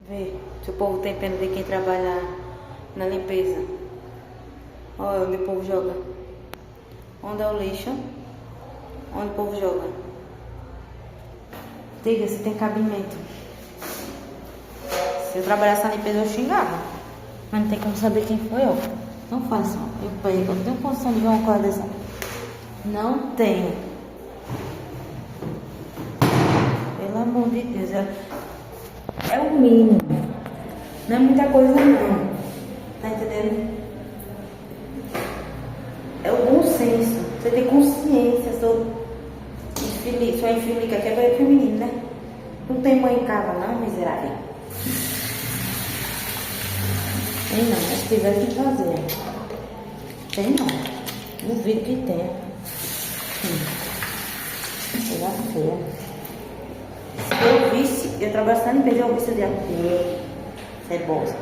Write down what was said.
Vê se o povo tem pena de quem trabalha na limpeza. Olha onde o povo joga. Onde é o lixo? Onde o povo joga? Diga se tem cabimento. Se eu trabalhasse na limpeza eu xingava. Mas não tem como saber quem foi, ó. Não façam. Eu pego. Eu não tenho condição de ver uma coisa dessa. Não tenho. Pelo amor de Deus. É o mínimo. Não é muita coisa não. Tá entendendo? É o bom senso. Você tem consciência. Sua infelica que é banheiro feminino, né? Não tem mãe em casa não, miserável. Tem não, mas se tiver que fazer. Tem não. Duvido que tenha. Coisa feia. Se eu visse, eu trabalho na limpeza, eu visse de cebosa.